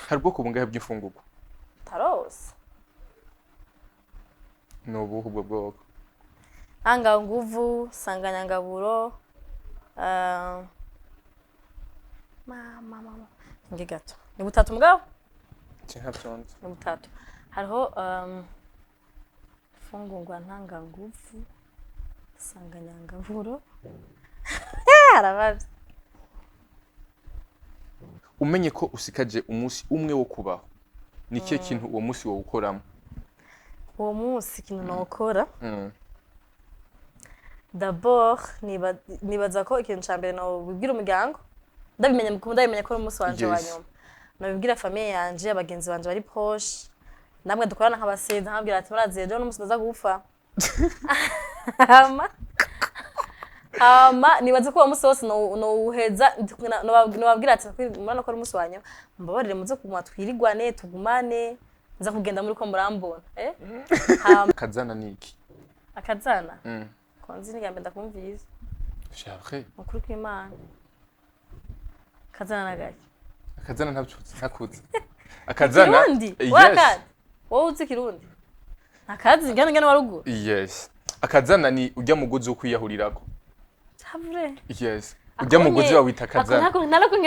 hari bwo kubungahe bw'ifungurwa tarose no buhubwo bwoko anga nguvu sanganyangaburo mama ngi gato ni butatu mugabo cyangwa byonze ni butatu hariho fungurwa ntanga nguvu sanganyangaburo arabazi umenye ko usikaje umunsi umwe wo kubaho ni kiye kintu uwo munsi wo ukoramo uwo munsi kintu nokora d'abord nibaza ko ikintu cyambere no bibwira umuryango ndabimenya ko umunsi wanje wa nyuma nabibwira famille yanje abagenzi banje bari proche namwe dukorana nk'abasezi nkabwira ati muraziye rero n'umunsi ndaza gupfa nibaza ko uwo munsi wose no uheza nobabwira ati murana ko umunsi wa nyuma mbabarire muze kumwa twirigwane tugumane nza kugenda muri ko murambona akazana niki akazana konzi ni gambe ndakumvise Shavre mukuru kw'Imana akazana nagaki akazana ntakuze akazana wakati wowe uzi kirundi akazi ngene warugo yes akazana ni ujya muguzi ukwiyahurirako Shavre yes ujya muguzi wa wita akazana nako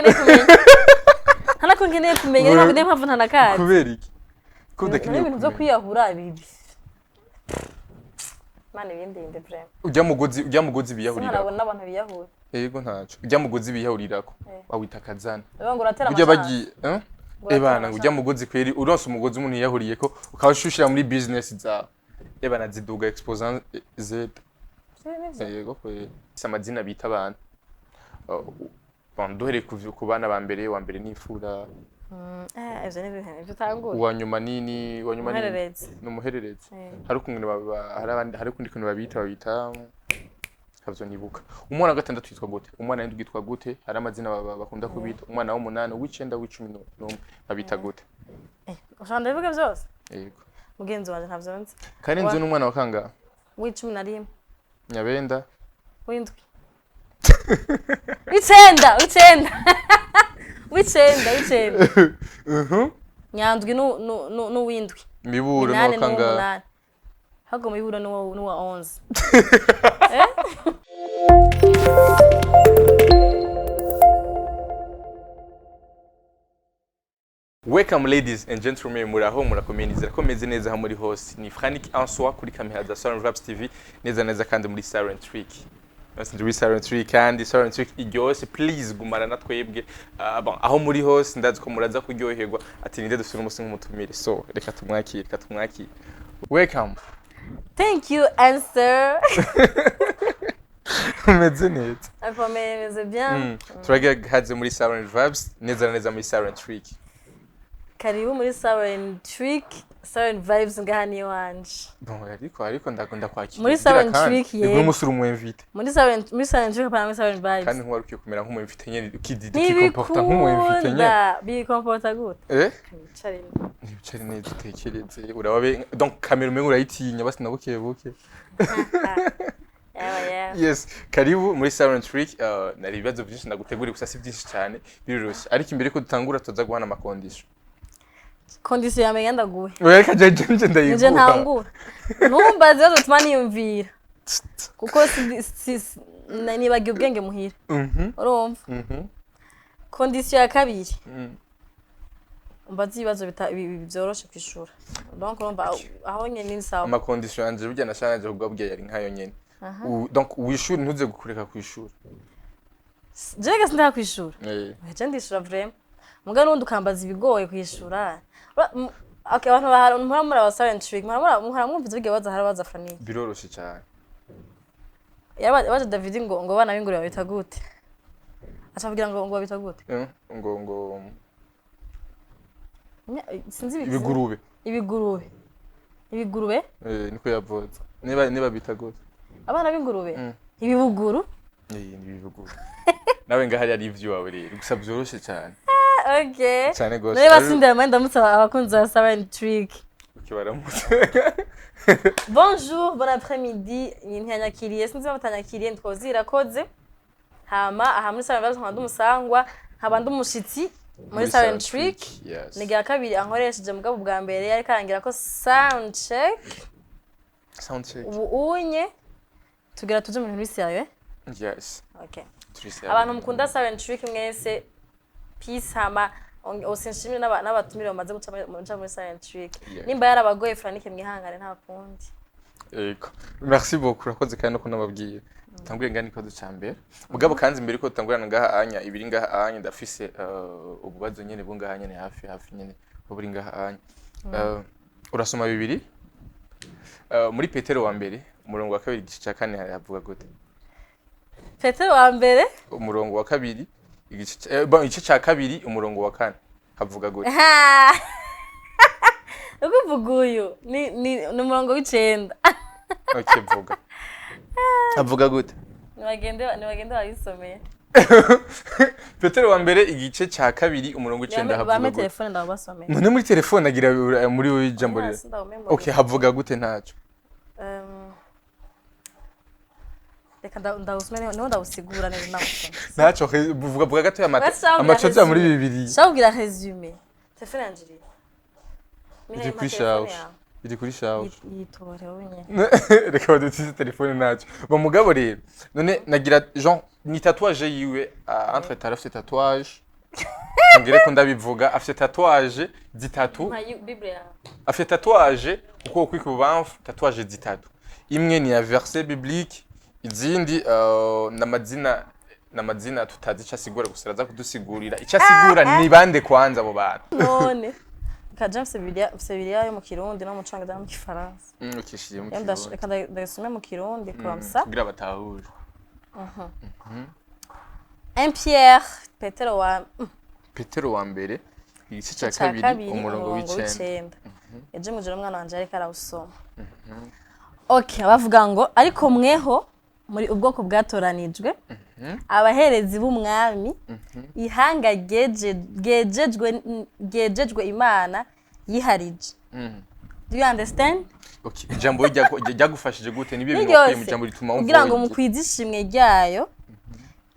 ngeneye kumenya nako ndiye mpamvu ntanakazi kubera iki kudakeneye ibintu byo kwiyahura ibi mane bindinde vraiment ujya muguzi biyahurira sinarabona abantu biyahura yego ntaco ujya muguzi biyahurirako wawita akazana ngo uratera ujya bagi ebana ujya muguzi kweri uronse umugozi umuntu yahuriyeko ukawushushira muri business zawe ebana ziduga exposant z yego kweri samazina bita abantu banduhere ku bana ba mbere wa mbere nifura ivyo ni ibintu bitangura wanyuma nini n'umuhererezi hari ukungene hari ukundi kuntu babita havyo nibuka umwana wa gatandatu yitwa gute umwana w'indwi yitwa gute hari amazina bakunda kubita umwana w'umunani w'icenda w'icumi n'umwe babita gute ushanda bivuga byose yego mugenzi wanje ntavyonze kandi nzo n'umwana wa kanga w'icumi na rimwe nyabenda w'indwi w'icenda nyandwi n'uwindwi miburo no kanga hago miburo n'uwa 11 Welcome ladies and gentlemen, muraho murakomenizera ko meze neza ha muri hose ni Frank Answa kuri kamera za SirenTrick TV neza kandi muri SirenTrick. Ndi SirenTrick kandi SirenTrick iryose please gumara na twebwe aho muri hose ndazi ko muraza kuryoherwa ati ninde dusura umunsi nk'umutumire so reka tumwakire welcome thank you answer meze neza akomeze bien turagira haze muri SirenVibes neza muri SirenTrick karibu muri SirenVibes ngahani wanje bon ariko ndakunda kwakira muri SirenTrick ye ni musuru mu invite muri SirenTrick para muri SirenVibes kandi nkwarukiye kumera nk'umu invite nyene kikomporta nk'umu invite nyene bikomporta gute nicari neza utekereze urababe donc kamera umenye urayitinya basi nabuke yes karibu muri SirenTrick nari ibibazo byinshi ndagutegura gusa si byinshi cyane biroroshye ariko imbere ko dutangura tuza guhana amakondisho condition ya meganda guhe weka jeje ndayiguha nje ntangura numva zizo tuma niyumvira kuko nibagiye ubwenge muhira urumva condition ya kabiri umbazi ibibazo byoroshe kwishura donc urumva aho nyene ni sawa ama condition anje burya nashanaje kugabwiye yari nkayo nyene donc wishuri ntuze gukureka kwishura jega sinda kwishura je ndishura vraiment muga nundi ukambaza ibigoye kwishura okay abantu muri SirenTrick mwumviza bigiye baza harabaza famille biroroshe cyane yabaje David ngo bana bingure babita gute acavugira ngo babita gute ngo sinzi ibigurube niko yavuze niba bita gute abana b'ingurube ibibuguru ibibuguru nawe ngahari ari ivyo wawe rero gusa byoroshye cyane okay cyane gose niba sindamwe ndamutsa abakunzi ba SirenTrick ukibaramutse bonjour bon après-midi nyanyakiriye sinzi batanyakiriye Hosy Irakoze hama aha muri SirenTrick nkaba umusangwa nkaba umushitsi muri SirenTrick. Yes. Nigira kabiri ankoresheje mugabo bwa mbere yari karangira ko soundcheck. Ubu unye tugira tuje mu bintu bisiyaye. Yes. Okay. Abantu mukunda SirenTrick mwese peace hama osinshimire n'abatumire bamaze guca muri SirenTrick. Nimba yarabagoye Franike mwihangane nta kundi. Ego. Merci beaucoup urakoze kandi no kunababwiye. Tanguye ngani ko ducambere. Mugabo kanzi imbere ko tangurana ngaha anya ibiri ngaha anya ndafise ububazo nyene bungaha nyene hafi nyene buri ngaha anya. Urasoma bibiri? Muri Petero wa mbere umurongo wa kabiri igice cya kane havuga gute? Petero wa mbere umurongo wa kabiri igice cya kabiri umurongo wa kane havuga gute? Ukuvuguyo ni umurongo w'icenda. Okay vuga. Havuga gute? Nibagende bayisomeye. Petero wa mbere igice cya kabiri umurongo w'icenda havuga gute? Bame telefone ndabasomeye. None muri telefone agira muri we jambo rero. Okay havuga gute ntaco? Reka ndawusomeye niho ndawusigura neza namusomye. Ntaco vuga gato amacoza muri bibiri. Shawugira resume. Telefone yanjiri. Iri kuri shawo. Yitore wenye. Reka badutse telefone ntaco. Ba mugabo rero none nagira Jean ni tatouage yiwe entre tarafite tatouage. Ngire ko ndabivuga afite tatouage zitatu. Biblia. Afite tatouage uko kwikubamfu tatouage zitatu. Imwe ni ya verset biblique izindi n'amazina tutazi cyasigura gusaraza kudusigurira icyasigura ni bande kwanza abo bantu none kaje Bibiliya yo mu Kirundi no mu Congereza no mu Gifaransa ukishiye mu Kirundi reka ndasome mu Kirundi comme kugira batahuje 1 Pierre Petero wa mbere igice cya kabiri umurongo w'icenda eje mujero umwana wanje ariko arawusoma okay bavuga ngo ariko mweho muri ubwoko bwatoranijwe abaherezi b'umwami ihanga gejejwe Imana yiharije. Do you understand? Okay ijambo ryagufashije gute nibyo binokuye mu jambo rituma umva kugira ngo mukwizishimwe ryayo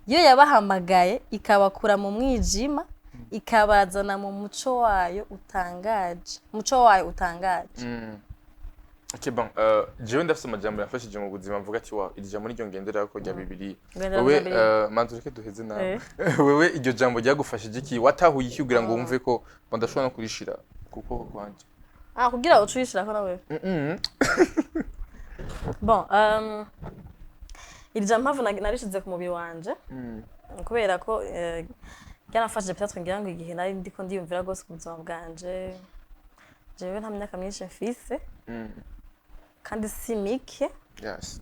yo yabahamagaye ikabakura mu mwijima ikabazana mu muco wayo utangaje. Okay bon jewe ndafise amajambo yafashije mu buzima mvuga ati wa iri jambo ryo ngendera ko rya bibiri wewe manzureke duheze nawe wewe iryo jambo ryagufashije iki watahuye iki kugira ngo wumve ko bandashobora no kurishira kuko kwanje kugira ucishira ko nawe bon iri jambo narishize ku mubiri wanje kubera ko byanafashije peut-être ngira ngo igihe nari ndiko ndiyumvira gose ku buzima bwanje jewe nta myaka myinshi mfise kandi simike. Yes.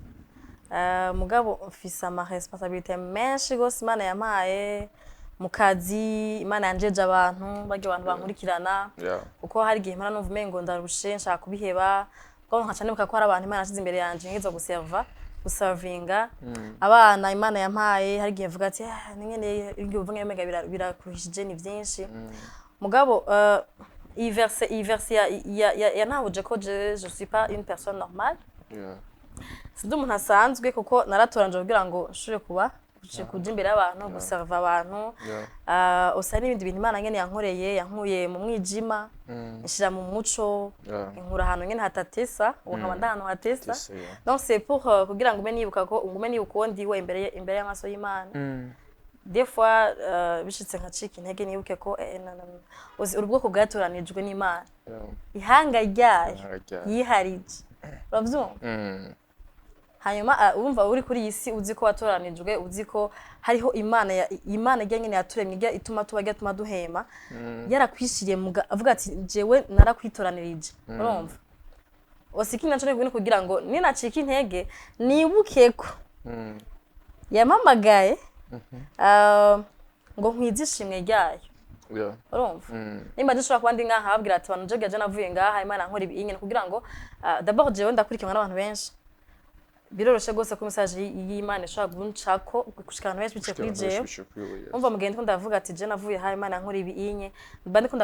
Mugabo mfise ama responsabilité menshi gose Imana yampaye mu kazi. Imana yanjeje abantu baryo abantu bankurikirana uko hari igihe mpana numva umengo ndarushe nshaka kubiheba ko nkaca nibuka ko hari abantu Imana yashize imbere yanje ngizo guservinga abana Imana yampaye hari igihe mvuga ati nyene iryo uvuga mega birakuhishije ni byinshi mugabo il verse ya nahuje ko je suis pas une personne normale. Sindi umuntu asanzwe kuko naratoranje kugira ngo nshobore kuba kuja imbere y'abantu guserva abantu osa n'ibindi bintu Imana nyene yankuye mu mwijima nshira mu muco inkura ahantu nyene hatatesa nkaba ndahantu hatesa donc c'est pour kugira ngo nibuka ko nibuka ndiwe imbere y'amaso y'Imana. Des fois bishitse nkacika intege nibuke ko urubwoko bwatoranijwe n'Imana ihanga ryayo yiharije uravyumva hanyuma urumva uri kuri isi uzi ko watoranijwe uzi ko hariho Imana nyene yaturemye ituma tubaga tuma duhema yarakwishiriye avuga ati jewe narakwitoranirije urumva osiki naco ne kugira ngo ninacika intege nibuke ko yampamagaye ngo nkwizishimwe ryayo urumva nimba dushobora kuba ndi ngaha habwira ati abantu jeje navuye ngaha Imana nkora ibi nyene kugira ngo d'abord jewe ndakurikirana n'abantu benshi biroroshe gose ko message y'Imana ishobora guncako gushikana benshi bice kuri jewe umva mugende ko ndavuga ati je navuye ha Imana nkora ibi inye mbande ko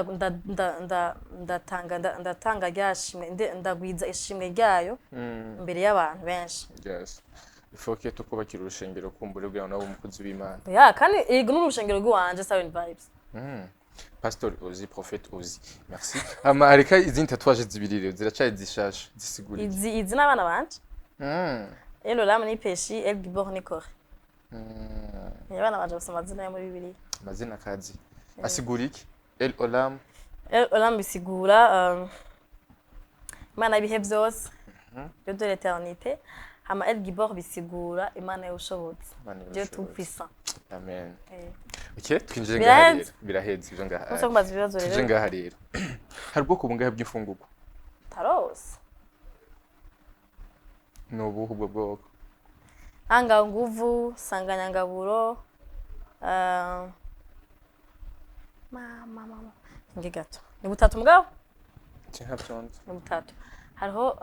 ndatanga ryashimwe ndagwiza ishimwe ryayo imbere y'abantu benshi. Yes. Ifoke tukubakira urushengero kumbure bwa nabo umukozi w'Imana. Kandi ego n'urushengero rwanje Siren Vibes. Pastor Hosy, prophète Hosy. Merci. Areka izindi tatouage zibiri rero ziracari zishasha zisigura. Izi n'abana banje. Elolam ni Peshi, El Gibor ni Kore. Abana banje bafite amazina yo muri Bibiliya. Amazina kazi. Asigura iki? El Olam. El Olam bisigura Imana ibihe byose. Dieu de l'éternité. Hama El Gibor bisigura Imana y'ubushobozi. Dieu tout puissant. Amen. Okay, twinjire ngaha rero. Biraheze ivyo ngaha. Muso kubaza ibibazo rero. Twinjire ngaha rero. Hari ubwoko bungahe bw'imfunguko? Taros. Nubuhe ubwo bwoko? Anga nguvu, sanganyangaburo, mama. Nge gato. Ni butatu mugabo? Cyabyanze. Ni butatu. Hariho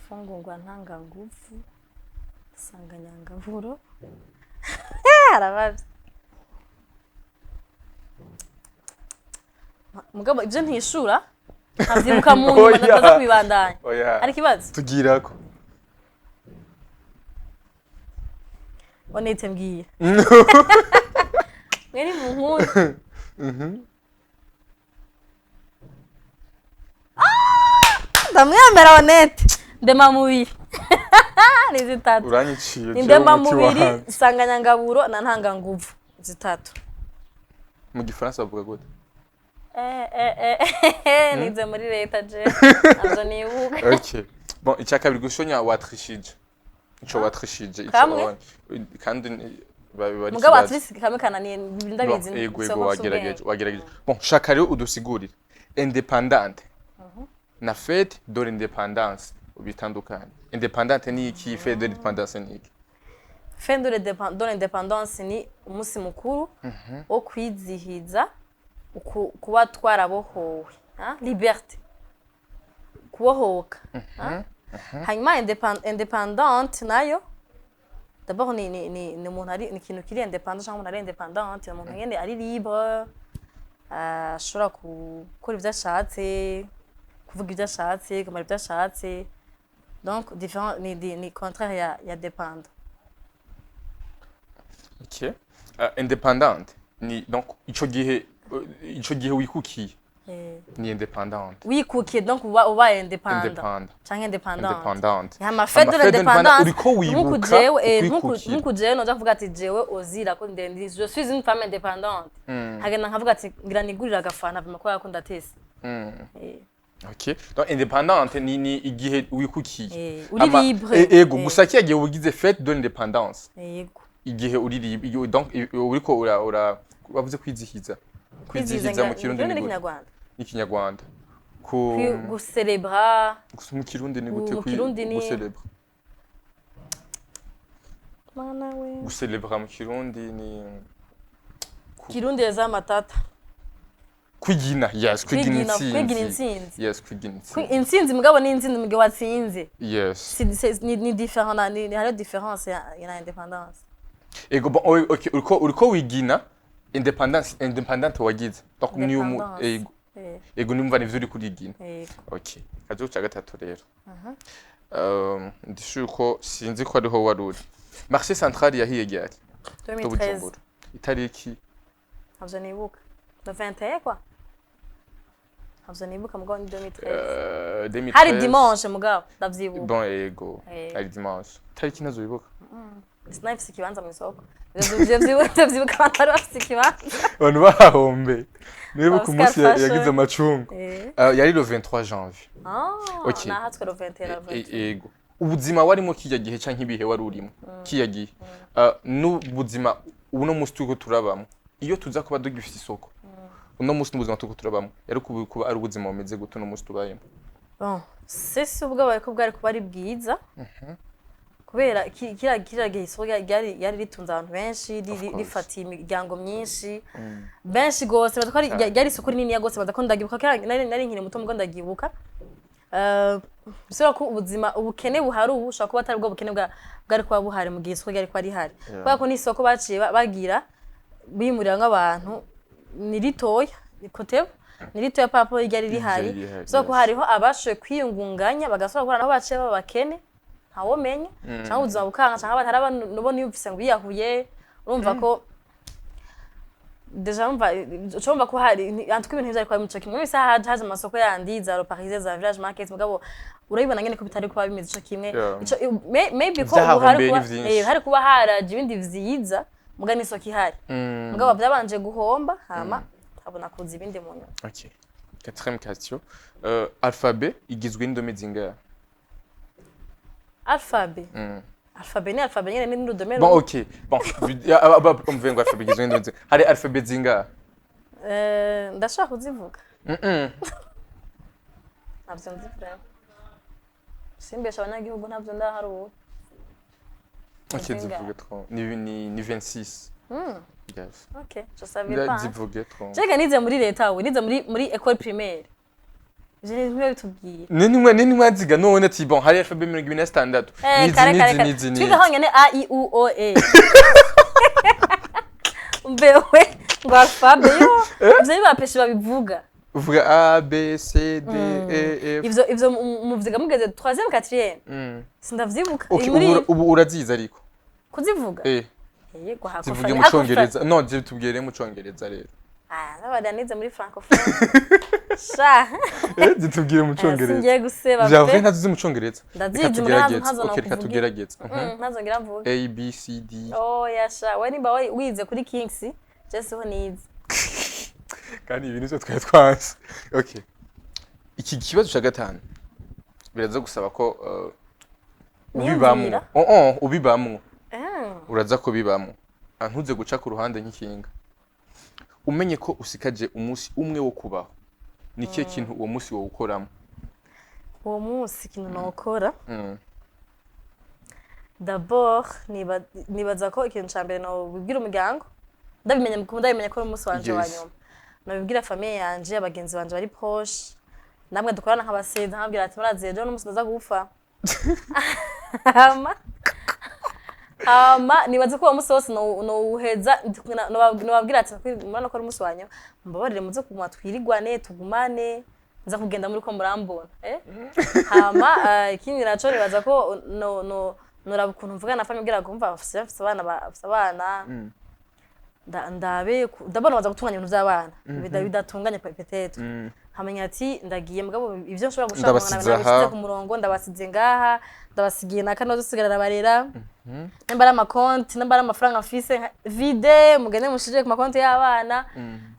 fungungwa ntanga nguvu, sanganyangaburo. Arabazi. Mugabo ibyo ntishura. Havyibuka mu nyuma ndaza kubibandanya. Ari kibazo? Tugirako. Onete mbwiye. Mweri muhungu. Ndamwemera Onete. Ndema mubiri. Ni zitatu. Uranyiciye. Ndema mubiri, sanganyangaburo na ntanga nguvu. Zitatu. Mu gifaransa bavuga gute? Nize muri leta je. Azo nibuka. Okay. Bon, icyakabiri gushonya watrishije. Ico watrishije ico kandi bari mugabo atrisi kamwe kananiye ndabizi ego wagerageje. Bon, shaka rero udusigurire. Independante. Na fête de l'indépendance bitandukanye. Independante ni iki, fête de l'indépendance ni iki? Fête de l'indépendance ni umunsi mukuru wo kwizihiza kuba twarabohowe, liberté. Kubohoka. Hanyuma indépendante nayo d'abord ni umuntu ari ikintu kiri indépendant cyangwa umuntu ari indépendante umuntu nyene ari libre ashobora gukora ibyo ashatse kuvuga ibyo ashatse kumara ibyo ashatse donc différent ni contraire ya dépendant. OK. Indépendante ni donc ico gihe wikukiye ni indépendante. Wikukiye donc uba indépendant. Canke indépendante. Ya ma fête de l'indépendance. Nkuko jewe noja kuvuga ati jewe ozira ko ndendi je suis une femme indépendante. Hagenda nkavuga ati ngira nigurira agafana vuma ko yakunda tese. OK. Donc indépendante ni igihe wikukiye. Uri libre. Ego gusa kiyagiye ugize fête de l'indépendance. Yego. Igihe uri libre donc uriko ura bavuze kwizihiza. Kwizihiza mu kirundi ni Kinyarwanda. Ikinyarwanda. Gucelebra. Mu kirundi ni gute gucelebra? Mana we. Gucelebra mu kirundi ni Kirundi za matata. Kwigina, yes, kwigina intsinzi. Yes, kwigina intsinzi mugabo ni intsinzi mugabo watsinze. Yes. Ni différent ni hari différence ya indépendance. Ego bon, OK, uriko wigina independante wagize. Donc ni ego numva nivyo uri kurigina. OK. Kaje cya gatatu rero. Ndishuko sinzi ko ariho waruri. Marché central yahiye ryari? 2013. Itariki. Havyo nibuka. 21 quoi. Havyo nibuka mugabo ni 2013. Hari dimanche mugabo ndavyibuka. Bon ego. Hari dimanche. Tariki nazo bibuka. Sinafise ikibanza mu isoko. Ndavyibuka batari bafise ikibanza. Abantu bahombe. Niba ku munsi yagize amacungo. Yari le 23 janvier. OK. Nahatswe le 21. Ego. Ubuzima warimo kijya gihe canke ibihe wari urimo. Kijya gihe. N'ubuzima uno musi tuko turabamo. Iyo tuza kuba dugifite isoko. Uno musi n'ubuzima tuko turabamo. Yari kuba ari ubuzima bumeze gute no musi tubayemo. Bon, c'est ubwo bari ko bwari kuba ari bwiza. Kubera kira gihe isoko yari ritunze abantu benshi rifatiye imiryango myinshi benshi gose badakora yari isoko rinini yagose badakunda gibuka nari nkiri muto mugo ndagibuka bisaba ko ubuzima ubukene buhari ubushaka kuba atari bwo bukene bwari kwa buhari mu gihe isoko yari kwa rihari kubera ko ni isoko baciye bagira bimurira nk'abantu ni ritoya ikotebo ni ritoya papo yari rihari so ko hariho abashoye kwiyungunganya bagasora gukora naho baciye babakene ntawo menya cyangwa ubuzima bukanga cyangwa bataraba nubona yumvise ngo biyahuye urumva ko deja umva ko hari antuko ibintu byari kwa muco kimwe bisa haje amasoko yandi za lo Paris za village market mugabo urabibona ngene ko bitari kuba bimeze ico kimwe ico maybe ko hari kuba haraje ibindi vyiza muga n'isoko ihari mugabo byabanje guhomba hama abona kuza ibindi mu nyuma. OK. Quatrième question. Alphabet igizwe n'indome zingahe? Alphabet. Alphabet ni alphabet nyene ni ndome. Bon OK. Bon, on veut ngo alphabet igizwe n'indome zingahe? Hari alphabet zingahe? Ndashaka kuzivuga. Navyo nzi frère. Simbesha abanyagihugu navyo ndaharuwe. OK, zivuge trop. Ni 26. Yes. OK, je savais pas. Zivuge trop. Jega nize muri leta we, nize muri école primaire. Je niwe bitubwiye. Nini mwaziga none ati bon hari alphabet 26. Nizi. Twiga honyene A I U O E. Mbewe ngo alphabet yo. Ivyo bapeshe babivuga. Uvuga A B C D E F. Ivyo muvuga mugeze 3e 4e. Sindavyibuka. Ubu uraziza ariko. Kuzivuga? Yego hako. Zivuge mu Congereza. No, zitubwire mu Congereza rero. Nabadanize muri francophone. Sha. Zitubwire mu Congereza. Singiye guseba. Javuye ntazizi mu Congereza. Ndazizi muri OK, reka tugerageze. Ntazongera mvuga. A B C D. Oh yasha, we nimba wize kuri Kings, just ho nize. Kandi ibintu byo twari twanse. OK. Iki kibazo cya gatanu biraza gusaba ko ubibamwo. Ubibamwo. Uraza ko bibamwo. Antuze guca ku ruhande nk'ikinga. Umenye ko usikaje umunsi umwe wo kubaho. Ni kiye kintu uwo munsi wo ukoramo? Uwo munsi kintu nokora. D'abord nibaza ko ikintu cyambere no bibwira umuryango. Ndabimenya ko umunsi wanje wa nyuma. No bibwira famille yanje abagenzi banje bari proche. Namwe dukorana nk'abaseda nkabwira ati muraziye ejo n'umunsi ndaza gufa. Nibaza ko uwo munsi wose no uheza nobabwira ati murana ko ari umunsi wanyu mbabarire muze kumwa twirigwane tugumane nza kugenda muri ko murambona ikindi naco nibaza ko noraba ukuntu mvuga na famille bwira kumva bafise abana ndabe ndabona baza gutunganya ibintu by'abana bidatunganya peut-être hamenya ati ndagiye mugabo ivyo nshobora gushaka nabisize ku murongo ndabasize ngaha ndabasigiye nakano dusigarara barera nambara amakonti nambara amafaranga afise vide mugende mushije ku makonti y'abana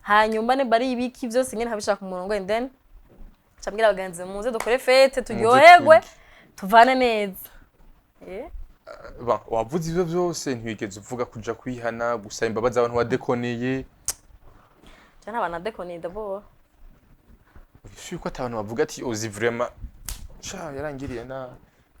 hanyuma ne bari ibiki byose nyene habishaka ku murongo and then cyambwira abagenzi muze dukore fete turyoherwe tuvane neza wavuze ivyo byose ntiwigeze uvuga kuja kwihana gusa imbabazi abantu wadekoneye cyane abana dekoneye d'abord Shuko atabantu bavuga ati ozi vraiment cha yarangiriye na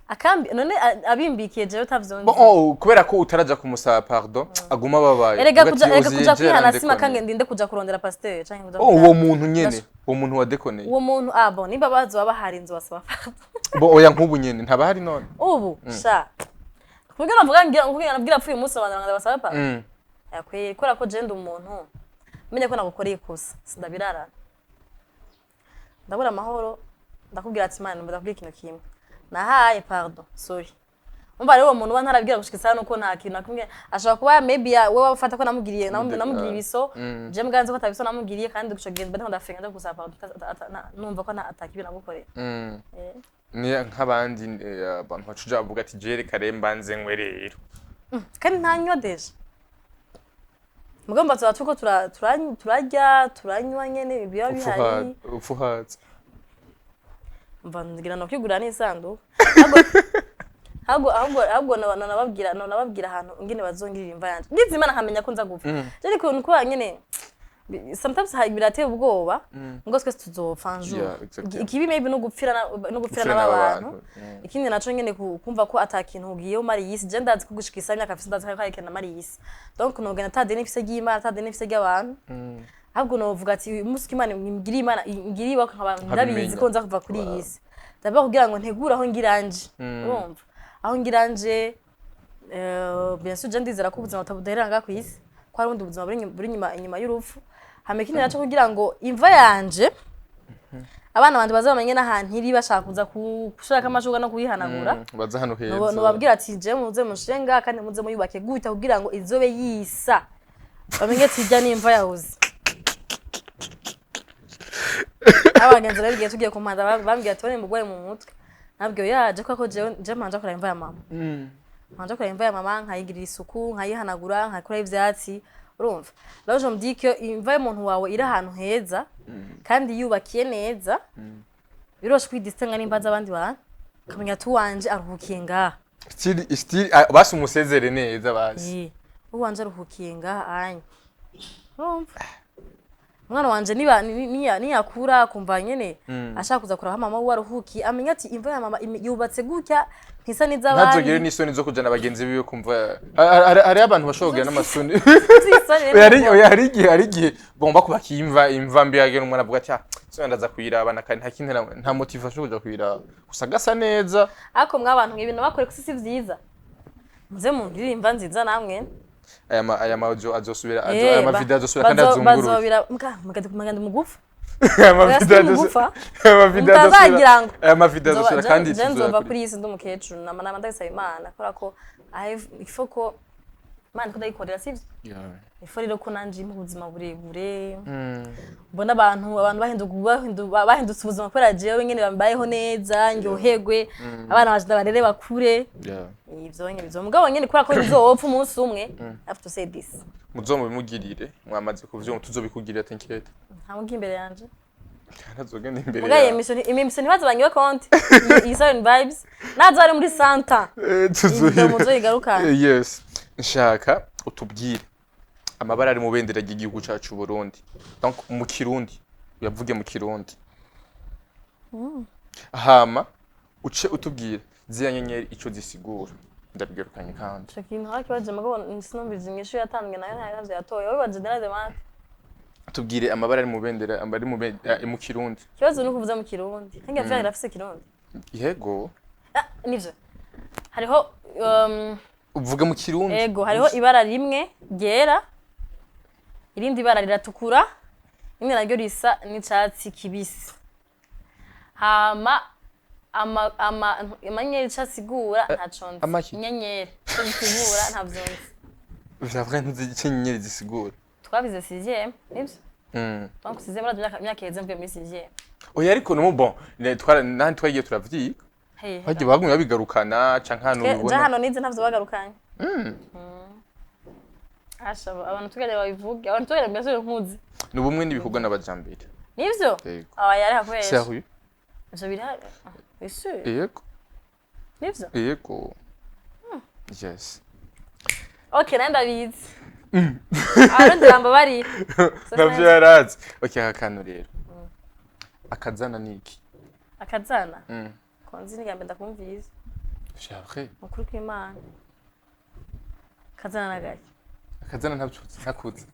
akambi none abimbikiye je utavyonze kubera ko utaraja kumusaba pardon aguma babaye erega kuja kwihana sima kange ndinde kuja kurondera pasteur canke kuja uwo muntu nyene uwo muntu wadekoneye uwo muntu bon nimba bazo babahari inzu basaba oya nkubu nyene ntaba hari none ubu sha kugira navuga nabwira pfuye umunsi abana basaba pa yakwiye kora ko je ndi umuntu menye ko nagukoreye kusa sindabirara ndabura amahoro ndakubwira ati Imana ndakubwira ikintu kimwe nahaye pardon sorry umva rero umuntu wantarabwira gushikisa nuko nta kintu nakumwe ashobora kuba maybe wewe ufata ko namugiriye ibiso je mganze ko atabiso namugiriye kandi guco genda bane ndafenga ndagusaba numva ko atakibi nagukorera ni nk'abandi abantu bacuja bavuga ati jere kare mbanze nkwe rero kandi ntanyodeje mugomba tuko turajya turanywa nyene ibiyo bihari ufuhatse mvangira no kwigura n'isandu ahubwo nababwira ahantu ngene bazongirira imva yanje ngizimana nkamenya ko nza gupfa je ko nuko nyene sometimes birateye ubwoba ngo twese tuzopfa njura ikibi maybe no gupfira n'abantu ikindi naco nyene kumva ko atakintu ugiye umari yisi je ndazi kugushikisa imyaka afite ndazi ko ayikena mari yisi donc nogena tade n'ifise y'Imana tade n'ifise y'abantu ahubwo novuga ati umunsi Imana ngiri Imana ngiri bako nk'abantu ndabizi ko nza kuva kuri yisi ndaba kugira ngo ntegura aho ngiranje urumva aho ngiranje bien sûr je ndizera ko ubuzima butabuderanga ku isi ko hari ubundi buzima buri inyuma y'urupfu hamekini naco kugira ngo imva yanje abana bandi bazamenye n'ahantu iri bashaka kuza kushaka amashuga no kuyihanagura baza hano heza no babwira ati je muze mushenga kandi muze muyubake gute kugira ngo izobe yisa bamenye tijya nimva yahuze abagenzi bagiye tugiye kumanda bambwiye ati bone mugwaye mu mutwe nabwo yaje ko je manje akora imva ya mama manje akora imva ya mama nkayigirira isuku nkayihanagura nkakora ivyatsi urumva rero je mdike imva y'umuntu wawe iri ahantu heza kandi yubakiye neza biroshe kwidistenga nimba z'abandi bantu kamenya tuwanje aruhukiye ngaha still basi umusezere neza basi uwanje aruhukiye ngaha anye urumva mwana wanje niyakura kumva nyene ashaka kuza kuraba mama we aruhuki amenya ati imva ya mama yubatse gutya ntisa nizabandi ntazogere n'isoni zo kujana abagenzi biwe kumva hari abantu bashobora n'amasoni hari igihe bomba kubaka imva mbi yagera umwana avuga ati so ndaza kuyirabana kandi nta motivation kuja kuyiraba gusa gasa neza ako mwabantu ibintu bakore kusi vyiza muze mungirira imva nziza namwe aya maudio azosubira aya mavideo azosubira kandi azungurura bazobira mugandi mugufa aya mavideo azosubira kandi nzova kuri isi ndumukecuru nama ndabisaba Imana kora ko ifoko Imana ko ndayikorera sivyo iforiro ko nanje mu buzima burebure mbona abantu bahindutse ubuzima kubera jewe nyene bambayeho neza ngyohegwe abana baje barere bakure ivyo nyene bizomugabo nyene kora ko bizopfa umunsi umwe have to say this muzomubimugirire mwamaze kuvyo tuzobikugirira tenkirete ntamugi imbere yanje ntazogenda imbere mugaye emission baza bangiwe konti iyi Siren vibes nazo ari muri Santa tuzoyigarukana yes nshaka utubwire amabara ari mu bendera ry'igihugu cyacu Burundi donc mu kirundi uyavuge mu kirundi hama uce utubwire ziya nyenyeri ico zisigura ndabigarukanye kandi ikintu hakibaje mugabo sinumvise inyishu yatambwe nayo ntayo yatoye wibaje naraze mate tubwire amabara ari mu bendera ari mu kirundi kibazo nuko uvuza mu kirundi ngira vya irafise kirundi yego nivyo hariho uvuga mu kirundi yego hariho ibara rimwe ryera irindi bara riratukura rimwe naryo risa n'icatsi kibisi hama amanyeri casigura ntaconze inyenyeri casigura ntavyonze vyavra n'izinyenyeri zisigura twabize 6e nivyo donc 6e bara myaka yeze mvuye muri 6e oya ariko no bon nandi twagiye turavyiga bagiye bagumye babigarukana canke hano ubibona hano nize ntavyo bagarukanye ashaba abantu tugere babivuga abantu tugere mbese nkuzi nubumwe n'ibikorwa n'abajambere nivyo yari hakwesha sérieux ivyo biri ese yego nivyo yego yes okay nanda bizi arundi ramba bari navyo yarazi okay hakano rero akazana niki akazana konzi nigambe ndakumviza shavre mukuru kw'Imana akazana nagaye akazana ntakuze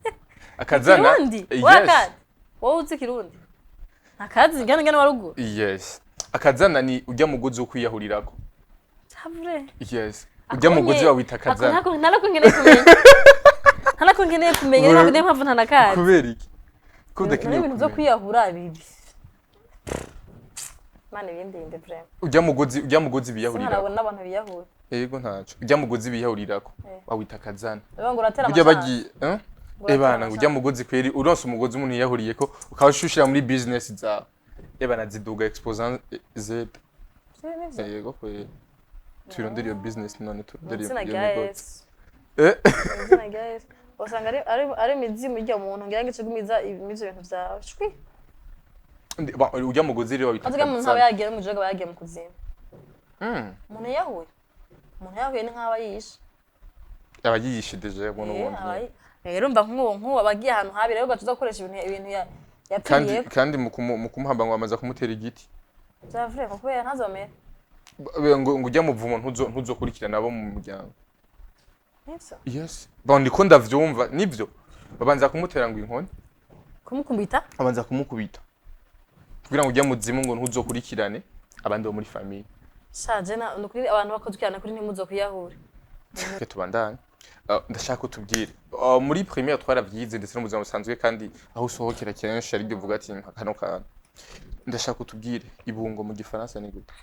akazana yes wowe uzi kirundi akazi ngana warugo yes akazana ni ujya mugozi wo kwiyahurirako savre yes ujya mugozi wa wita akazana nako ngeneye kumenya ntabwo ndiye mpamvu ntanakazi kubera iki kudakeneye ibintu byo kwiyahura bibi mane bindinde brem ujya mugozi biyahurira nabona abantu biyahura yego ntaco ujya mugozi biyahurirako wawita akazana ngo uratera ujya bagi ebana ujya mugozi kweri uronse umugozi umuntu yahuriyeko ukawushushira muri business zawe ebana ziduga exposant z yego kweri turondera iyo business none turondera iyo mugozi izina guys usanga ari mizimu ijya umuntu ngira ngo icigumiza ibimije ibintu byawe shwi ujya mugozi rero wita avuga umuntu aba yagiye mu joga bagiye mu kuzimu umuntu yahuye ni nk'aba yishe abayishe deje umuntu wundi rero mba nk'uwo abagiye ahantu habi rero gatuza gukoresha ibintu yapfiriye kandi mu kumuhamba ngo bamaza kumutera igiti byavure ko kubera ntazomera ngo ujya muvumo ntuzokurikirana abo mu muryango nivyo yes bon ndiko ndavyumva nivyo babanza kumutera ngo inkoni kumukubita babanza kumukubita kugira ngo ujya muzimu ngo ntuzokurikirane abandi bo muri famille shaje na nukuri abantu bakozukirana kuri ntimuzokuyahura tubandanye ndashaka utubwire muri première twaravyize ndetse no mu buzima busanzwe kandi aho usohokera kenshi ari byo uvuga ati kano kana ndashaka utubwire ibungo mu gifaransa ni gute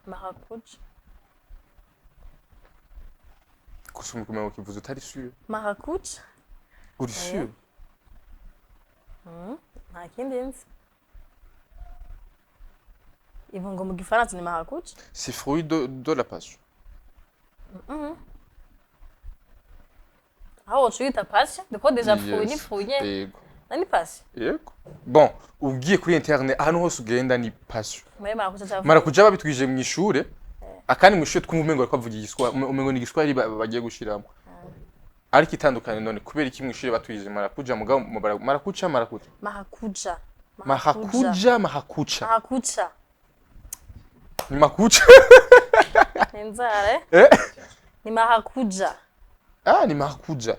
maracuja kusoma kumenya ukivuze utari sûr maracuja uri sûr nta kindi nzi ivo ngo mu gifaransa ni maracuja c'est fruit de la passion aho ucuyita passion deko deja fruit ni fruit nye yego nani passion yego bon ugiye kuri internet ahantu hose ugenda ni passion maracuja marakuja babitwije mu ishure akandi mu ishure twumva umengo ariko avuga igiswahili umengo ni igiswahili bagiye gushiramo ariko itandukanye none kubera iki mu ishure batwije marakuja mugabo marakuja ni makucha nzare ni marakuja ni makuja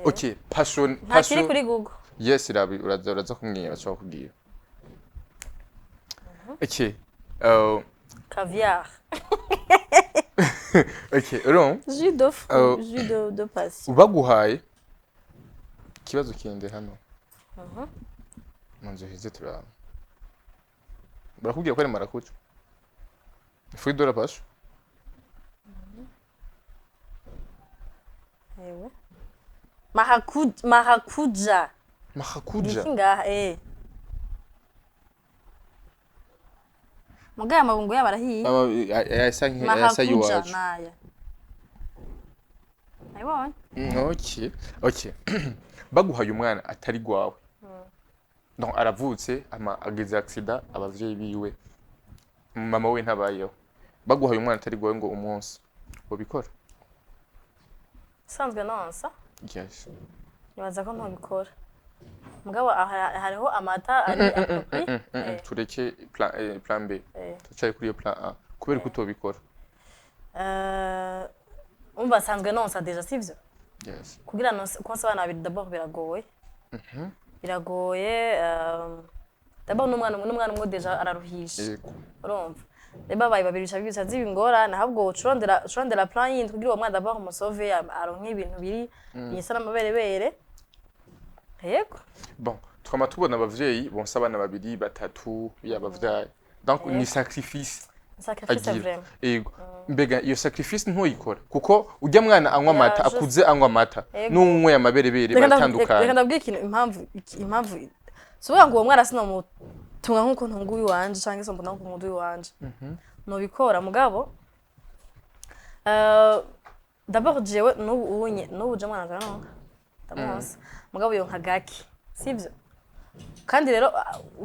okay passion passion kuri Google yes irabi uraza kumwira cyo kubwira okay caviar okay ron jus de passion ubaguhaye kibazo kende hano manzo heze turaba barakubwira ko ari marakuja fruit de la passion ewe maracuja Nikinga Mugaya mabungo yabarahiye. Yasa yuwaje. Naya. Ayibonye. Okay. Baguhaye umwana atari gwawe. Donc aravutse ageze accident abavyeyi biwe. Mama we ntabayeho. Baguhaye umwana atari gwawe ngo umunsi. Ubikora? Sanzwe nonsa? Yes. Nibaza ko ntobikora. Mugabo hariho amata ari tureke plan B. Tucaye kuri yo plan A. Kubera ko utobikora. Umva sanzwe nonsa deja sivyo? Yes. Kugira konsa abana babiri d'abord biragoye. Biragoye d'abord n'umwana umwe deja araruhisha. Urumva? Reba bayi babiri bica zibingora nahabwo ucurondera plan yindi kugira uwo mwana d'abord umusove aronke ibintu biri yisa n'amaberebere. Yego. Bon, twama tubona abavyeyi bonsa abana babiri batatu yabavyaye. Donc ni sacrifice. Sacrifice vraiment. Yego. Mbega iyo sacrifice ntoyikora kuko ujya mwana anywa amata akuze anywa amata n'umwe yamaberebere batandukanye. Reka ndabwiye ikintu impamvu sobango ngo uwo mwana sino mutunga nkuko ntunguye wanje canke so mbona nkuko nkunduye wanje. No bikora mugabo d'abord jewe n'ubu je mwana nzana ndamuzi mugabo yo nkagaki sivyo kandi rero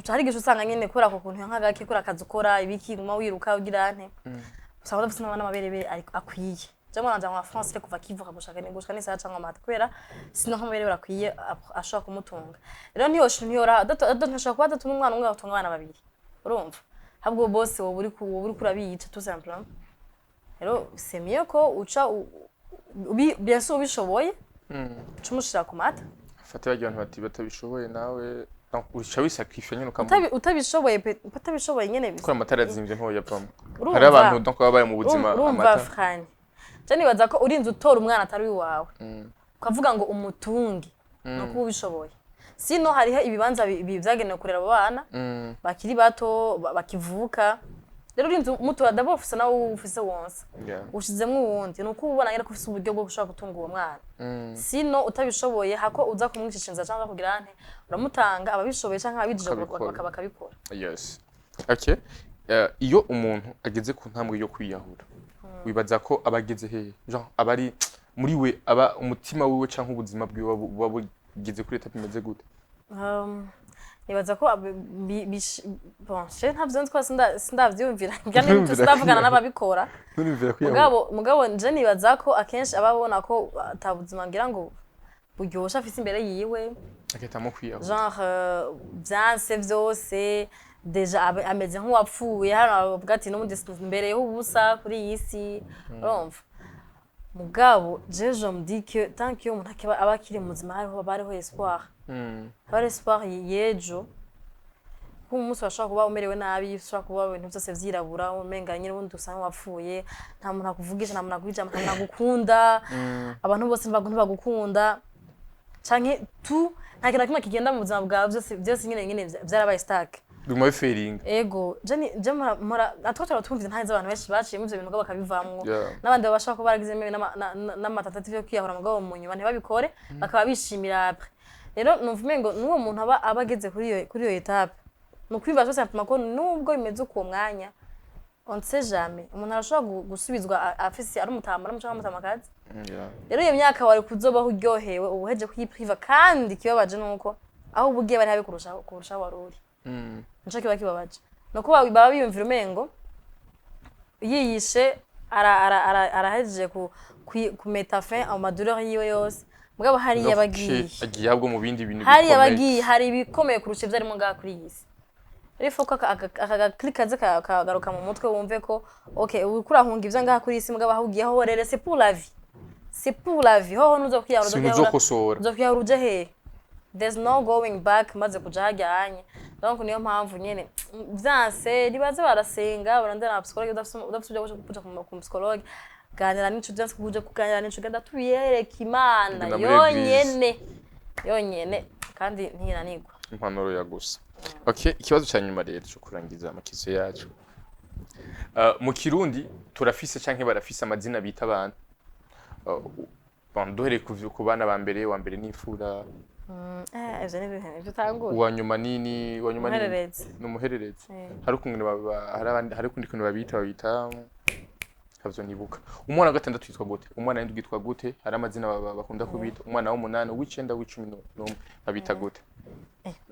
hari gisho usanga nyene kora ko kuntu nkagaki kora akazi ukora ibiki nguma wiruka ugira nte usanga dafite n'abana maberebere akwiye je mwana nzana wa France kuva kivuka gushaka ne gushaka nisa cyangwa amata kwera sino nkamaberebere akwiye ashaka kumutunga rero ntiyora ntashaka kuba datuma umwana umwe atunga abana babiri urumva habwo boss wo buri kurabica tout simplement rero c'est mieux ko uca bien sûr bishoboye Chumushira ku mata. Fata abantu bati batabishoboye nawe uca wisacrifice nyene ukamu. Utabishoboye nyene biko amatara azimvye nto yapamo. Hari abantu donc baba mu buzima amata. Urumva frani. Cyane baza ko urinze utora umwana atari wawe. Ukavuga ngo umutungi no kuba ubishoboye. Sino hariho ibibanza bivyagenewe kurera abana bakiri bato bakivuka. Rero urinze mutora d'abord ufise nawe ufise wonse. Ushizemwe uwundi nuko ubona nyene ko ufise uburyo bwo gushaka gutunga uwo mwana. Sino utabishoboye hako uza kumwicishinza cyangwa kugira nte uramutanga ababishoboye cyangwa abijije bakabikora. Yes. Okay. Iyo umuntu ageze ku ntambwe yo kwiyahura. Wibaza ko abageze hehe? Genre abari muri we aba umutima wiwe cyangwa ubuzima bwiwe bugeze kuri etape imeze gute? Nibaza ko bon je ntavyo ntwa sindavyumvira byane tutavugana n'ababikora mugabo nje nibaza ko akenshi ababona ko atabuzima ngira ngo buryosha afise imbere yiwe aketamo kwiyaho genre byanse vyose deja ameze nk'uwapfuye hano avuga ati no mbere y'ubusa kuri iyi si urumva mugabo je me dis que tant que umuntu aba akiri muzima hariho espoir hari espoir yejo umunsi washaka kuba umerewe nabi ushaka kuba ibintu byose vyirabura umenga nyine ubundi usanga wapfuye nta muntu akuvugisha nta muntu akwija nta muntu agukunda abantu bose ntibagukunda canke tu nta kintu kimwe kigenda mu buzima bwawe byose nyine vyarabaye stack biguma biferinga ego je mora atwatara tumvize ntazi abantu benshi baciye mu bintu bakabivamwo Yeah. n'abandi babasha ko baragize meme n'amatatative yo kwiyahura mugabo mu nyuma ntibabikore bakaba bishimira après rero numvume ngo nuwo muntu aba abageze kuri iyo etape nukwiba cyose atuma ko nubwo bimeze uko mwanya on sait jamais umuntu arashobora gusubizwa afisi ari umutama n'umuco w'umutamakazi rero iyo myaka wari kuzobaho uryohewe ubuheje kwipriva kandi kibabaje nuko aho ubugiye bari habe kurusha waruri nco kiba kibabaje nuko baba biyumvira umengo yiyishe arahejeje kumeta fin au madureur yiwe yose mugabo hari yabagiye agiye ahubwo mu bindi bintu hari yabagiye hari ibikomeye kurusha ivyarimo ngaha kuri yisi rifo ko akaklikaze kagaruka mu mutwe wumve ko okay ukurahunga ivyo ngaha kuri yisi mugabo ahugiye ho rere c'est pour la vie ho nuzo kwiyahura uje he there's no going back maze kuja hajyanye donc niyo mpamvu nyene vyanse ribaze barasenga barandana na psychologue udafite kuja ku psychologue ganira nico just kuje kuganira nico genda tubiyereka imana yonyene kandi ntiranigwa impanuro ya gusa okay ikibazo cya nyuma rero cyo kurangiza amakizo yacu mu Kirundi turafise canke barafise amazina bita abantu bandohere ku bana ba mbere wa mbere n'imfura ivyo ni ibintu tangura wa nyuma nini n'umuhererezi hari kumwe hari kundi kuntu babita havyo nibuka umwana gatandatu yitwa gute umwana w'indwi yitwa gute hari amazina bakunda kubita umwana w'umunani w'icenda w'icumi n'umwe babita gute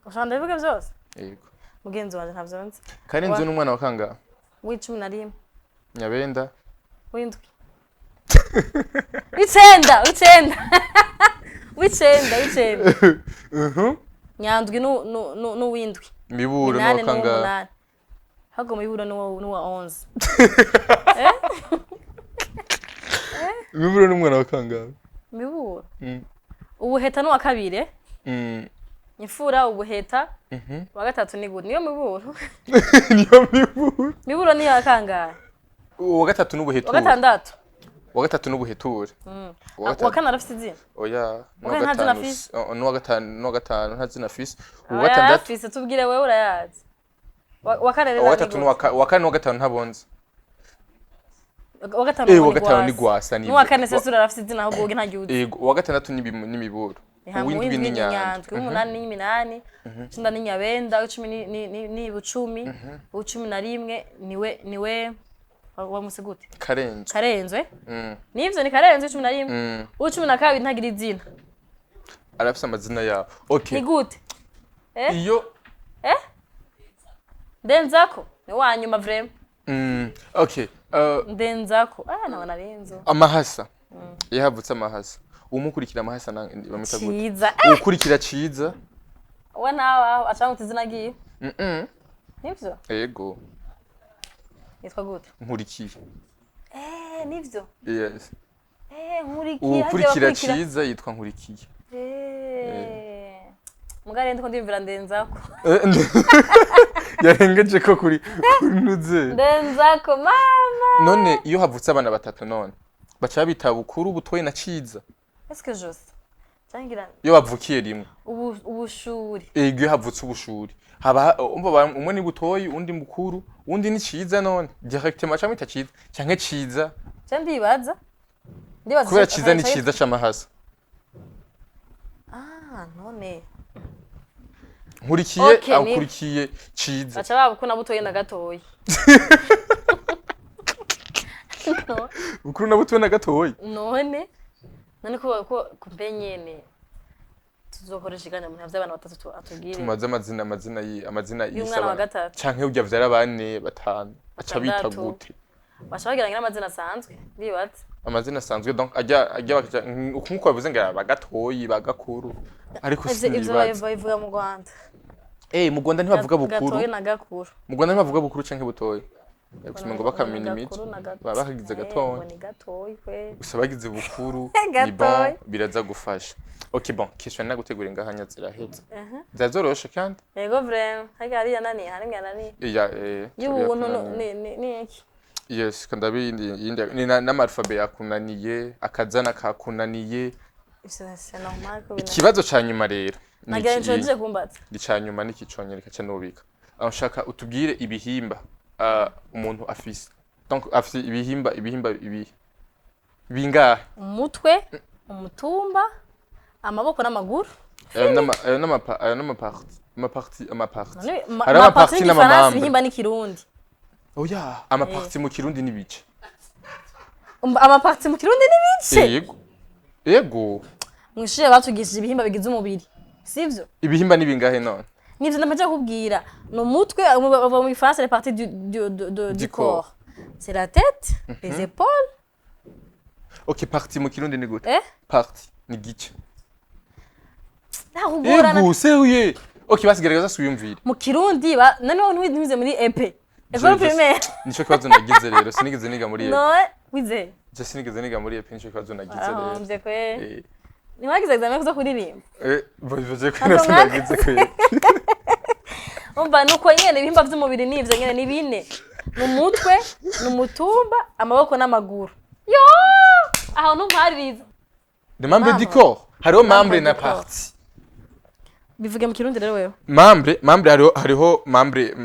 ushanda bivuga byose yego mugenzi wanje ntavyonze Karenzo n'umwana wa kanga w'icumi na rimwe Nyabenda w'indwi w'icenda Nyandwi n'uwindwi Miburo no kanga hago Miburo n'uwa 11 Miburo n'umwana wa kanga Miburo ubuheta n'uwa kabiri Nyifura ubuheta wa gatatu ni good niyo Miburo Miburo ni yakanga uwa gatatu n'ubuhetura wa gatandatu wa gatatu n'ubuhetura wa kana rafise izina oya n'uwa gatanu ntazina fisi uwa gatandatu fisi tubwire wewe urayazi wa kana rero wa gatatu n'uwa kane n'uwa gatanu ntabonze wa gatanu ni gwasa ni n'uwa kane sesura rafise izina ahubwo uge ntagiuze yego uwa gatandatu ni Miburo uwindwi ni Nyandwi umunani ni Minani cenda ni Nyabenda icumi ni Bucumi ucumi na rimwe niwe wa musigute Karenzwe nivyo ni Karenzwe 11 ucumi na kabiri ntagira izina arafise amazina yawo okay ni gute iyo Ndenzako ni wanyuma vrem okay Ndenzako nabona renzo amahasa yahavutse amahasa umukurikira amahasa bamita gute ukurikira ciza we nawe acanga izina giye nivyo yego yitwa gute nkurikiye nivyo yes nkurikiye ukurikira ciza yitwa nkurikiye mugare ndiko ndimvira Ndenzako yarengeje ko kuri nuze Ndenzako mama none iyo havutse abana batatu none bacha bita bukuru butoye na ciza est-ce que juste cyangirana iyo bavukiye rimwe ubushuri iyo havutse ubushuri haba umwe ni butoyi undi mukuru undi ni ciza none directement camita ciza canke ciza ndibaza kubera ciza ni ciza camahasa none nkurikiye akurikiye ciza bacha babukuna butoye na gatoyi bukuru na butoye na gatoyi none ko kumpenyene tuzokoresha iganya mu vy'abana batatu atugire tumaze amazina y'umwana wa gatatu canke urya vyara bane batanu aca bita gute bashabagira n'amazina asanzwe ndibaza amazina asanzwe donc ajya nkuko bavuze ngo bagatoyi bagakuru ariko ivyo bavuga mu Rwanda mu Rwanda ntibavuga bukuru gatoyi na gakuru mu Rwanda ntibavuga bukuru canke butoyi gusa ngo bakamenya imiti baba bagize gatoyi gusa bagize bukuru ni bon biraza gufasha okay bon question nagutegura ingahanya ziraheze zazoroshe kandi yego vraiment hagari nani harimwe nani y'ubuntu ni iki yes kandabi yindi n'amalphabet yakunaniye akazana kakunaniye c'est normal ko ikibazo ca nyuma rero naganje kumbatsa icanyuma n'ikiconyereka cya nubika nshaka utubwire ibihimba umuntu afise. Donc afise ibihimba ibi bingahe? Umutwe, umutumba, amaboko n'amaguru. Amaparti. Amaparti n'amamambre. Ibihimba ni Kirundi. Oya, amaparti mu Kirundi ni bice. Amaparti mu Kirundi ni bice? Yego. Mwishije batugishije ibihimba bigize umubiri. Sivyo? Ibihimba ni bingahe none? Nivyo ndamaje kubwira. No mutwe mu France les parties du corps. C'est la tête, les épaules. OK, parti mu Kirundi ni gute? Eh? Parti ni gice. Yego, sérieux. OK, basigaragaza suyumvira. Mu Kirundi none ntiwize muri EP. École primaire. Nico kibazo nagize rero, sinigeze niga muri EP. No, wize. Je sinigeze niga muri EP, nico kibazo nagize rero. Ah, mze kwe. Ni wagize examen kuza kuririmba. Baje ko nagize kwe. Umva nuko nyene ibihimba vy'umubiri nivyo nyene ni bine. Mu mutwe, n'umutumba, amaboko n'amaguru. Yo! Aho ntumpaririza. Les membres du corps. Hariho membre na partie. Bivuge mu Kirundi rero wewe. Membre hariho membre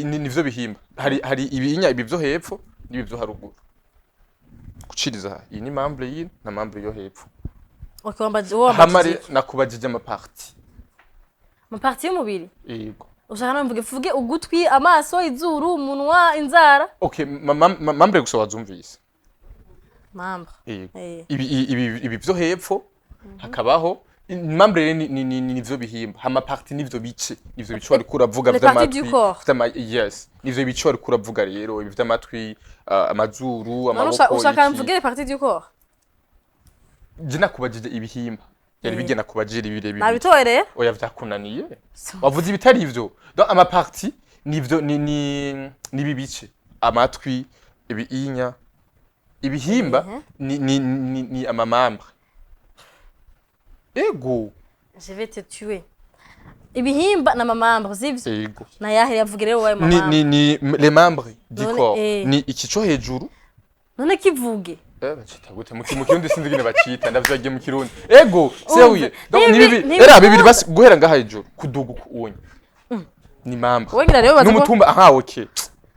nivyo bihimba. Hari ibinya ibi vyo hepfo n'ibi vyo haruguru. Kuciriza iyi ni membre yini na membre yo hepfo. Okay, wamba hamari nakubajije ama partie. Ama partie y'umubiri? Yego. Ushaka namvuge ugutwi, amaso, izuru, umunwa, inzara? Okay, membre gusa wazumvise. Membre. Ibi vyo hepfo hakabaho membre nivyo bihimba. Hama partie nivyo bice. Nivyo bice wari kuravuga vy'amatwi. Yes. Nivyo bice wari kuravuga rero ibi vy'amatwi, amazuru, amaboko. Ushaka mvuge les parties du corps? Jina kubajije ibihimba. Yari bigena kubajira ibirebire. Yabitoye rero? Oya vyakunaniye. Wavuze ibitari ivyo. Donc ama partie nivyo ni bibice. Amatwi, ibinya, ibihimba ni amamambre. Ego. Je vais te tuer. Ibihimba na mamambre zivyo? Ego. Na yahe yavuge rero waye mamambre. Ni les membres du corps. Ni ikico hejuru. None kivuge. Bacita gute mu Kirundi sinzi gine bacita ndavyagiye mu Kirundi. Ego, sérieux. Donc ni bibi. Era bibiri basi guhera ngaha hejuru kuduga kuunye. Ni membre. Wegira rero baza. N'umutumba aha okay.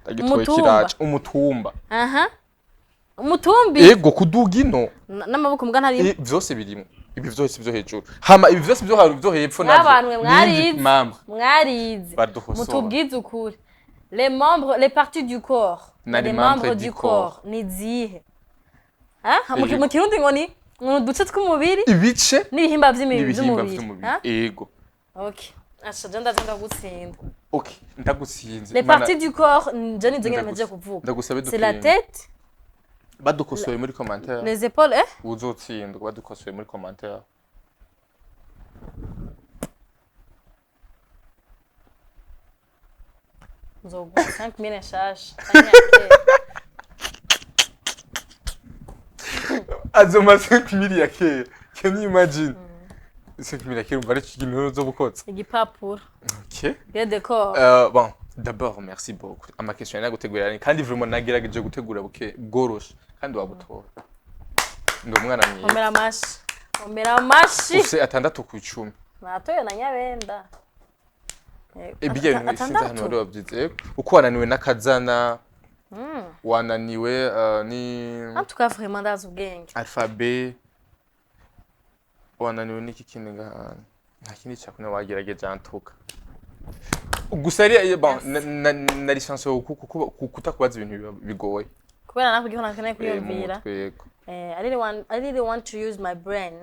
Agitoye kiraje umutumba. Aha. Umutumbi. Ego kuduga ino. N'amaboko mbwa ntari. Vyose birimo. Ibi vyose vyo hejuru. Hama ibi vyose vyo haru vyo hepfo navyo. Abantu mwarize. Membre. Mwarize. Mutubwize ukuri. Les membres, les parties du corps. Les membres du corps. Ni zihe. Mu Kirundi ngo ni uduce tw'umubiri. Ibice. N'ibihimba vy'umubiri. Ego. Okay. Asha jenda gutsinda. Okay, ndagutsinze. Les parties du corps, je ni zengene meje kuvuga. Ndagusabe C'est la tête. Badukosoye muri commentaire. Les épaules, Uzotsindwa badukosoye muri commentaire. Nzogu 5000 nshasha. Azoma 5000 ya kera. Can you imagine? 5000 ya kera umva ari ikintu zo bukotsa. Igipapuro. OK. Bien d'accord. Bon, d'abord merci beaucoup. Ama question yana gutegura kandi vraiment nagerageje gutegura buke bworoshe kandi wabutora. Ndo mwana mwiza. Omera mashi. Use atandatu ku 10. Natoye na nyabenda. Ebiye sinza hano ndo babyize. Uko wananiwe nakazana. Wananiwe ni en tout cas vraiment ndazi ubwenge. Alphabet. Wananiwe niki kindi nga nta kindi cyakune wagerageje antuka. Gusa ari bon na licence kutakubaza ibintu bigoye. Kubera nakugiho nakane kuyumvira. I really want to use my brain.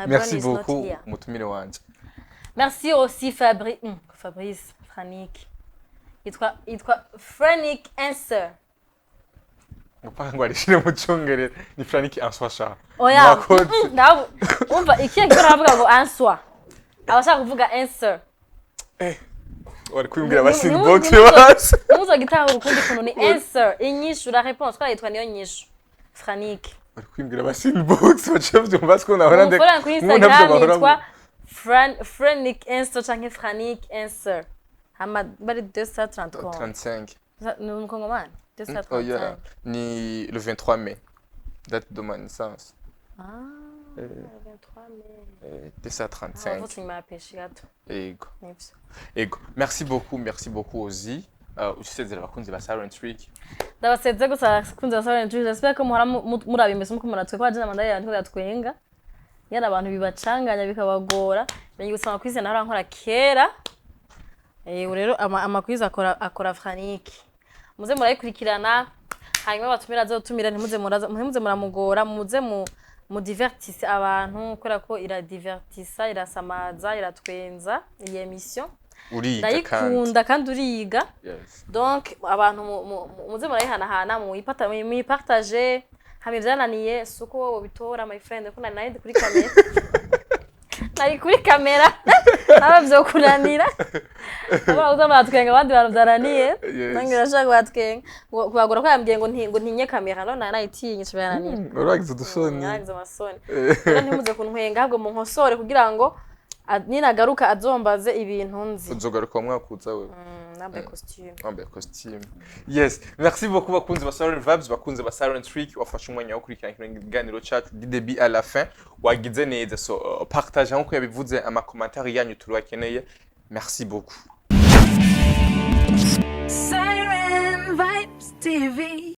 Merci beaucoup mutumire wanje. Merci aussi Fabrice Franik. Itwa Franik answer. Upanga warishire mu cyongereza ni Franik answer. Oya. Ndawo umva ikiye giravuga ngo answer. Abashaka kuvuga answer. Wari kwimbira basi box basi. Muzo gitahura ukundi kuntu ni answer inyishu la réponse kwa yitwa niyo nyishu. Franik. Wari kwimbira basi box bacevye mbasi ko nahora ndeka. Mufora kuri Instagram yitwa Franik answer canke Franik answer. Hama bari 235. Ni umukongomani. 235. Oh yeah. Ni le 23 mai. Date de ma naissance. 23 mai. 235. Votre m'a pêché gato. Ego. Nibyo. Ego. Merci beaucoup Hosy. Usizera abakunzi ba SirenTrick. Ndabaseze gusa kunze basaba injuri. J'espère ko muhora murabimeze muko muratwe kwa jina mandari yanjye yatwenga. Yana abantu bibacanganya bikabagora. Benye gusama kwise nahora nkora kera. Rero amakwiza akora franiki. Muze murayikurikirana. Hanyuma batumira azotumira ntimuze muramugora muze mu divertisse abantu kubera ko iradivertissa irasamaza iratwenza iyi emission ndayikunda kandi uriga donc abantu muze murayihanahana muyipartage hamwe byananiye suko wowe bitora my friend ko nari kuri kamera nari kuri kamera nawe byokunanira aba uzamatwenga abandi bantu byananiye nange ndashaka batwenga kubagora ko yambwiye ngo ntinye kamera no nayitinye cyabananiye uragize dusoni nagize amasoni rero ntimuze kuntwenga ahubwo mu nkosore kugira ngo ninagaruka azombaze ibintu nzi uzogaruka mwakutsa wewe nambaye costume yes merci beaucoup bakunzi ba Siren Vibes bakunzi ba SirenTrick wafashe umwanya wo kurikirana ikiganiro cyacu du début à la fin wagize neza so partage nko yabivuze ama commentaire yanyu turakeneye merci beaucoup Siren Vibes TV